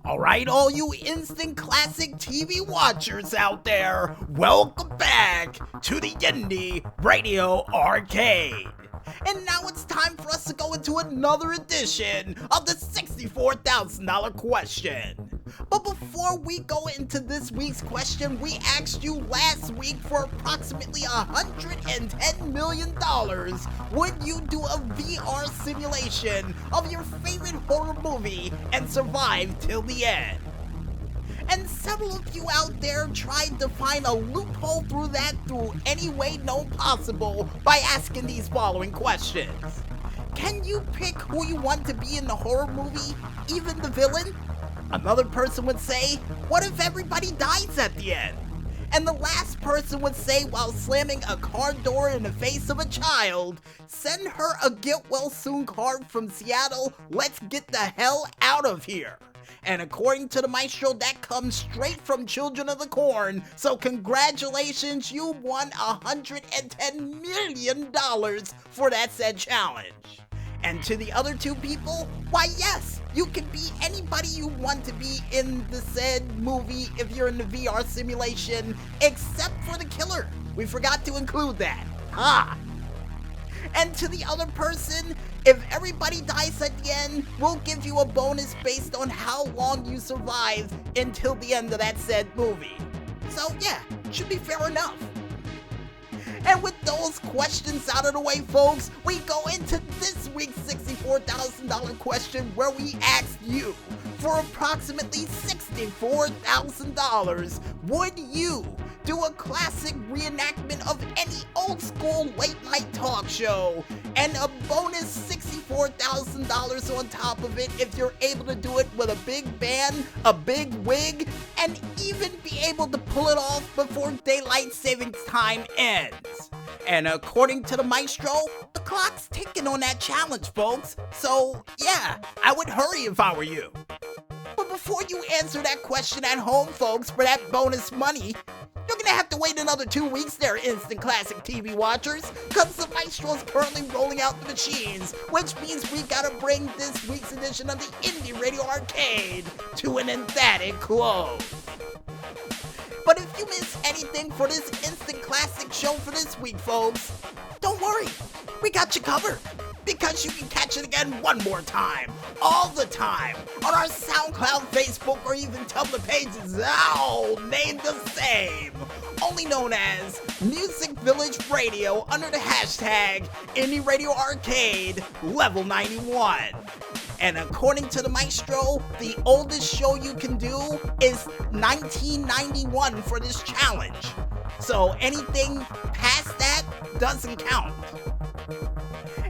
Alright, all you instant classic TV watchers out there, welcome back to the Indy Radio Arcade. And now it's time for us to go into another edition of the $64,000 question. But before we go into this week's question, we asked you last week for approximately $110 million. Would you do a VR simulation of your favorite horror movie and survive till the end? And several of you out there tried to find a loophole through any way known possible by asking these following questions. Can you pick who you want to be in the horror movie, even the villain? Another person would say, what if everybody dies at the end? And the last person would say, while slamming a car door in the face of a child, send her a get well soon card from Seattle, let's get the hell out of here. And according to the maestro, that comes straight from Children of the Corn, so congratulations, you won $110 million for that said challenge. And to the other two people, why yes, you can be anybody you want to be in the said movie if you're in the VR simulation, except for the killer. We forgot to include that. And to the other person, if everybody dies at the end, we'll give you a bonus based on how long you survive until the end of that said movie. So yeah, should be fair enough. And with those questions out of the way, folks, we go into this week's $64,000 question where we asked you, for approximately $64,000, would you do a classic reenactment of any old school late night talk show and a bonus $64,000 on top of it if you're able to do it with a big band, a big wig, and even be able to pull it off before daylight savings time ends? And according to the maestro, the clock's ticking on that challenge, folks. So yeah, I would hurry if I were you. But before you answer that question at home, folks, for that bonus money, you're gonna have to wait another 2 weeks there, instant classic TV watchers, because the maestro's currently rolling out the machines, which means we gotta bring this week's edition of the Indy Radio Arcade to an emphatic close. But if you miss anything for this instant classic show for this week, folks, don't worry, we got you covered. Because you can catch it again one more time, all the time, on our SoundCloud, Facebook, or even Tumblr pages, all named the same, only known as Music Village Radio under the hashtag Indy Radio Arcade Lvl.91. And according to the maestro, the oldest show you can do is 1991 for this challenge. So anything past that doesn't count.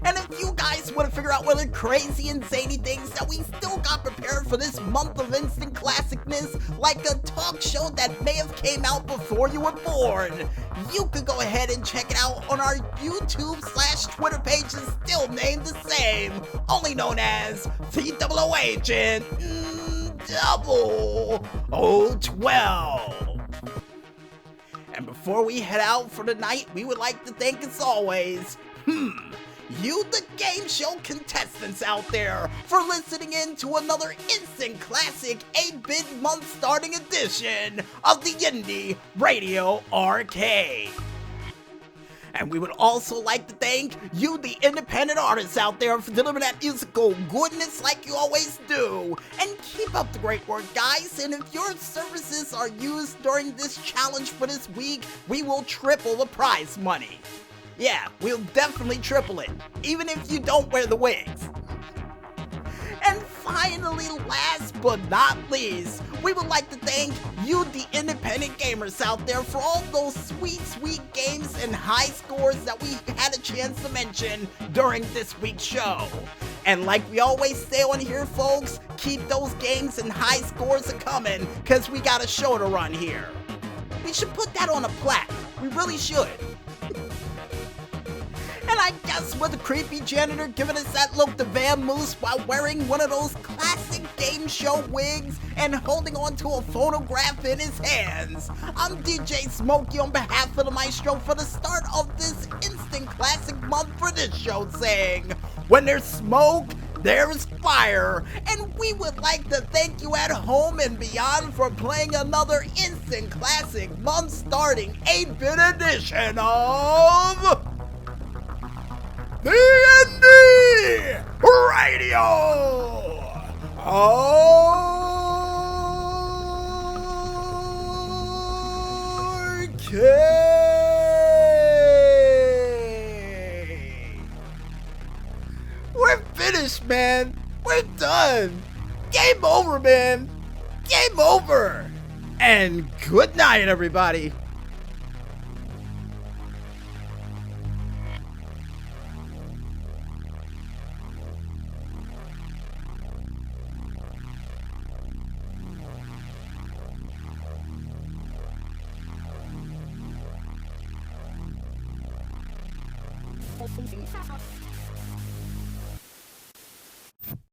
And if you guys want to figure out what are crazy and zany things that we still got prepared for this month of instant classicness, like a talk show that may have came out before you were born, you could go ahead and check it out on our YouTube/Twitter pages, still named the same, only known as Pt.4 Agent 0012. And before we head out for the night, we would like to thank, as always, you, the game show contestants out there, for listening in to another instant classic 8-bit month starting edition of the Indy Radio Arcade. And we would also like to thank you, the independent artists out there, for delivering that musical goodness like you always do. And keep up the great work, guys. And if your services are used during this challenge for this week, we will triple the prize money. Yeah, we'll definitely triple it, even if you don't wear the wigs. And finally, last but not least, we would like to thank you, the independent gamers out there, for all those sweet, sweet games and high scores that we had a chance to mention during this week's show. And like we always say on here, folks, keep those games and high scores a-coming, because we got a show to run here. We should put that on a plaque. We really should. And I guess with the creepy janitor giving us that look to vamoose while wearing one of those classic game show wigs and holding on to a phonograph in his hands, I'm DJ Smokey on behalf of the maestro for the start of this instant classic month for this show, saying, when there's smoke, there's fire, and we would like to thank you at home and beyond for playing another instant classic month-starting 8-bit edition of the Indy Radio Arcade. We're finished, man. We're done. Game over, man. Game over. And good night, everybody. Thank you.